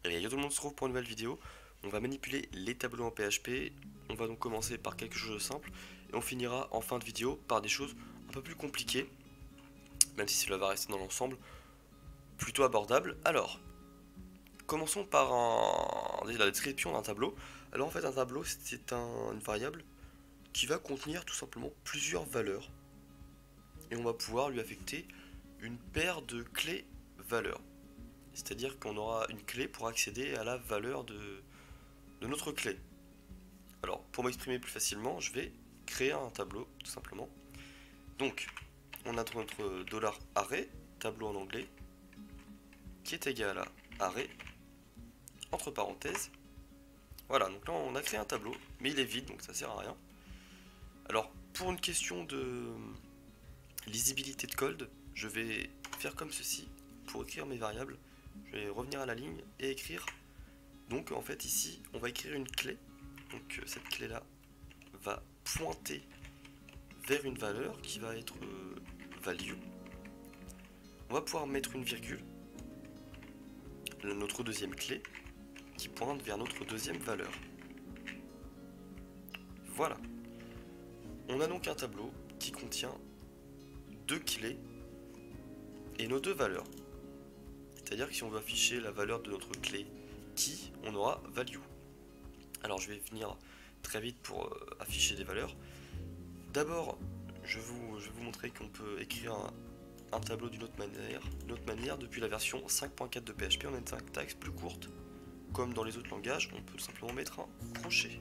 Et tout le monde se retrouve pour une nouvelle vidéo. On va manipuler les tableaux en PHP. On va donc commencer par quelque chose de simple et on finira en fin de vidéo par des choses un peu plus compliquées, même si cela va rester dans l'ensemble plutôt abordable. Alors, commençons par la description d'un tableau. Alors en fait un tableau c'est une variable qui va contenir tout simplement plusieurs valeurs et on va pouvoir lui affecter une paire de clés valeurs. C'est-à-dire qu'on aura une clé pour accéder à la valeur de notre clé. Alors, pour m'exprimer plus facilement, je vais créer un tableau, tout simplement. Donc, on a notre $array, tableau en anglais, qui est égal à array, entre parenthèses. Voilà, donc là, on a créé un tableau, mais il est vide, donc ça sert à rien. Alors, pour une question de lisibilité de code, je vais faire comme ceci. Pour écrire mes variables, je vais revenir à la ligne et écrire. Donc, en fait, ici, on va écrire une clé. Donc, cette clé-là va pointer vers une valeur qui va être value. On va pouvoir mettre une virgule, notre deuxième clé, qui pointe vers notre deuxième valeur. Voilà. On a donc un tableau qui contient deux clés et nos deux valeurs. C'est-à-dire que si on veut afficher la valeur de notre clé key, on aura value. Alors je vais venir très vite pour afficher des valeurs. D'abord, je vais vous montrer qu'on peut écrire un tableau d'une autre manière. Depuis la version 5.4 de PHP, on a une syntaxe plus courte. Comme dans les autres langages, on peut tout simplement mettre un crochet.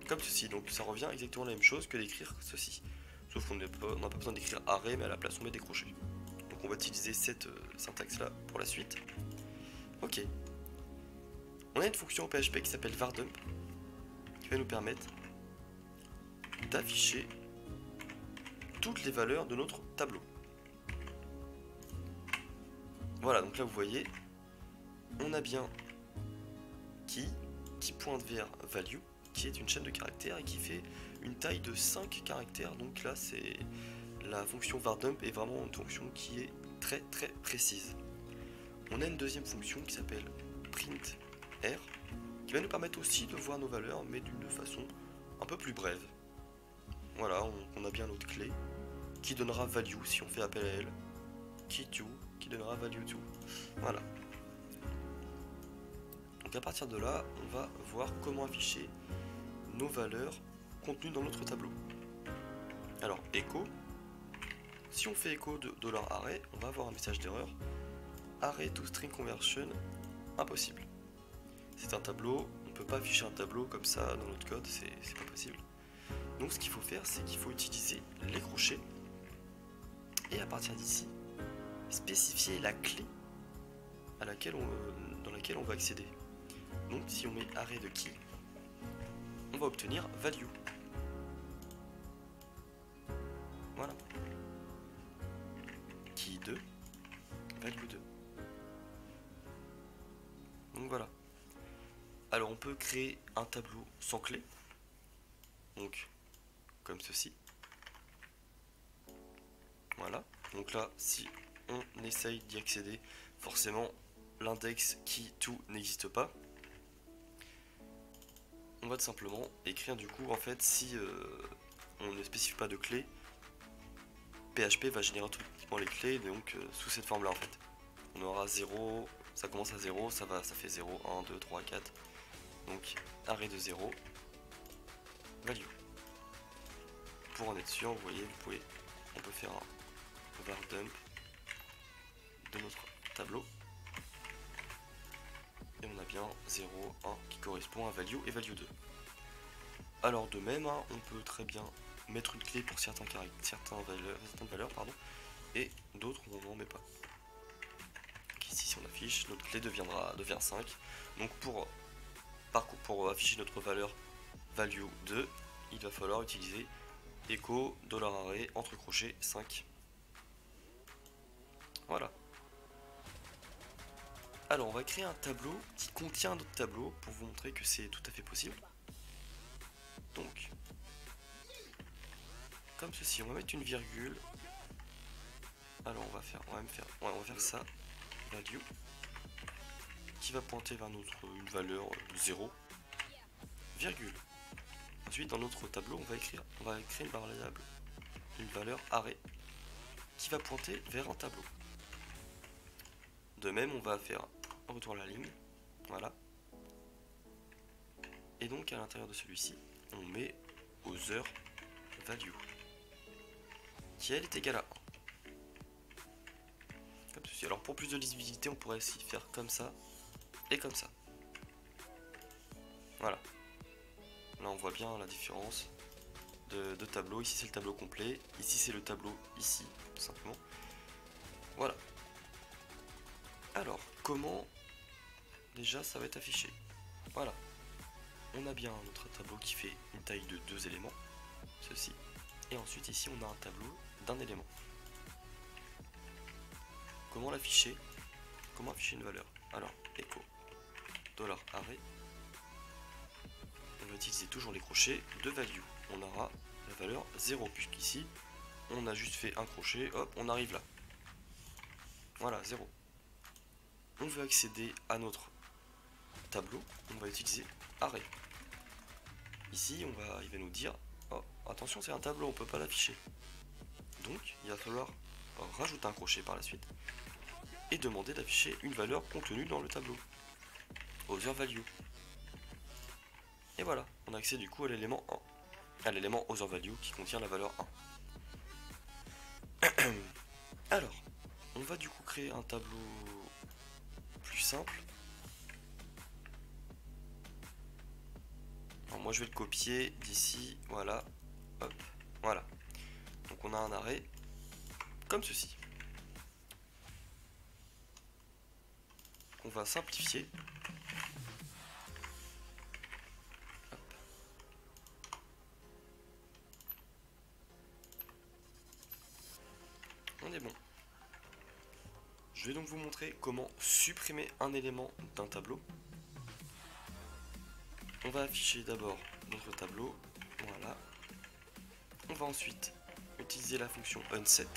Comme ceci, donc ça revient exactement la même chose que d'écrire ceci. Sauf qu'on n'a pas besoin d'écrire array, mais à la place on met des crochets. Donc on va utiliser cette syntaxe là pour la suite. Ok. On a une fonction en PHP qui s'appelle vardump, qui va nous permettre d'afficher toutes les valeurs de notre tableau. Voilà, donc là vous voyez, on a bien key qui pointe vers value, qui est une chaîne de caractères et qui fait une taille de 5 caractères. Donc là c'est la fonction vardump est vraiment une fonction qui est très précise. On a une deuxième fonction qui s'appelle printr, qui va nous permettre aussi de voir nos valeurs, mais d'une façon un peu plus brève. Voilà, on a bien notre clé qui donnera value si on fait appel à elle, key2 qui donnera value2. Voilà. Donc à partir de là, on va voir comment afficher nos valeurs contenues dans notre tableau. Alors, echo. Si on fait echo de $array, on va avoir un message d'erreur. Array to string conversion, impossible. C'est un tableau, on ne peut pas afficher un tableau comme ça dans notre code, c'est pas possible. Donc ce qu'il faut faire, c'est qu'il faut utiliser les crochets et à partir d'ici, spécifier la clé dans laquelle on va accéder. Donc si on met array de key, on va obtenir value. Voilà. Key 2, value 2. Donc voilà. Alors on peut créer un tableau sans clé. Donc comme ceci. Voilà. Donc là, si on essaye d'y accéder, forcément l'index key2 n'existe pas. On va tout simplement écrire du coup, en fait, si on ne spécifie pas de clé, PHP va générer automatiquement les clés, donc sous cette forme là en fait. On aura 0, ça commence à 0, ça fait 0, 1, 2, 3, 4. Donc arrêt de 0, value. Pour en être sûr, vous voyez, on peut faire un vardump de notre tableau. Et on a bien 0, 1 qui correspond à value et value 2. Alors de même, hein, on peut très bien mettre une clé pour certaines valeurs, et d'autres on n'en met pas. Donc ici si on affiche, notre clé devient 5. Donc pour afficher notre valeur value 2, il va falloir utiliser echo $array entre crochets 5. Voilà. Alors on va créer un tableau qui contient d'autres tableaux pour vous montrer que c'est tout à fait possible. Donc, comme ceci, on va mettre une virgule. Alors on va faire ça, value. qui va pointer vers une valeur 0, virgule. Ensuite, dans notre tableau, on va créer une variable, une valeur arrêt, qui va pointer vers un tableau. De même, on va faire un retour à la ligne, voilà. Et donc, à l'intérieur de celui-ci, on met other value, qui elle est égale à 1. Comme ceci. Alors, pour plus de lisibilité, on pourrait aussi faire comme ça et comme ça. Voilà. Là on voit bien la différence de tableau. Ici c'est le tableau complet, ici c'est le tableau ici, tout simplement. Voilà. Alors, comment déjà ça va être affiché? Voilà. On a bien notre tableau qui fait une taille de 2 éléments, ceci. Et ensuite ici on a un tableau d'un élément. Comment l'afficher? Comment afficher une valeur? Alors, echo $array. On va utiliser toujours les crochets de value. On aura la valeur 0, puisqu'ici, on a juste fait un crochet, hop, on arrive là. Voilà, 0. On veut accéder à notre tableau, on va utiliser arrêt. Ici, il va nous dire, oh, attention, c'est un tableau, on ne peut pas l'afficher. Donc, il va falloir rajouter un crochet par la suite et demander d'afficher une valeur contenue dans le tableau. Other value. Et voilà, on a accès du coup à l'élément 1, à l'élément other value qui contient la valeur 1. Alors, on va du coup créer un tableau plus simple. Alors moi je vais le copier d'ici, voilà, hop, voilà. Donc on a un arrêt comme ceci. On va simplifier. On est bon. Je vais donc vous montrer comment supprimer un élément d'un tableau. On va afficher d'abord notre tableau, voilà. On va ensuite utiliser la fonction unset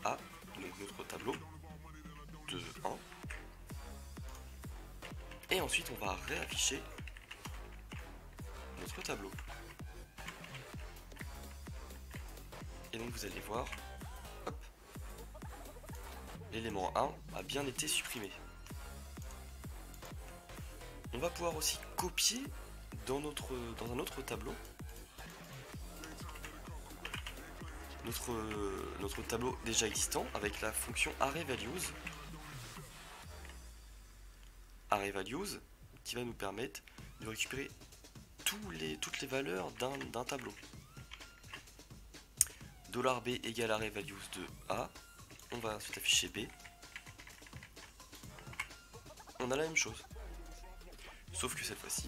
$a, donc notre tableau de 1. Et ensuite on va réafficher notre tableau. Et donc vous allez voir, hop, l'élément 1 a bien été supprimé. On va pouvoir aussi copier dans un autre tableau notre tableau déjà existant avec la fonction arrayValues. ArrayValues qui va nous permettre de récupérer toutes les valeurs d'un tableau. $b égale arrayValues de A. On va ensuite afficher B. On a la même chose. Sauf que cette fois-ci,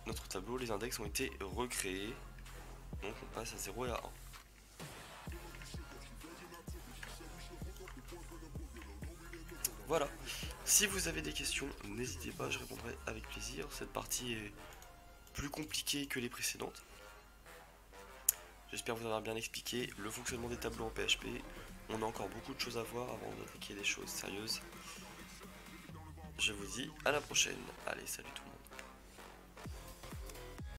notre tableau, les index ont été recréés. Donc on passe à 0 et à 1. Voilà. Si vous avez des questions, n'hésitez pas, je répondrai avec plaisir. Cette partie est plus compliquée que les précédentes. J'espère vous avoir bien expliqué le fonctionnement des tableaux en PHP. On a encore beaucoup de choses à voir avant d'attaquer des choses sérieuses. Je vous dis à la prochaine. Allez, salut tout le monde.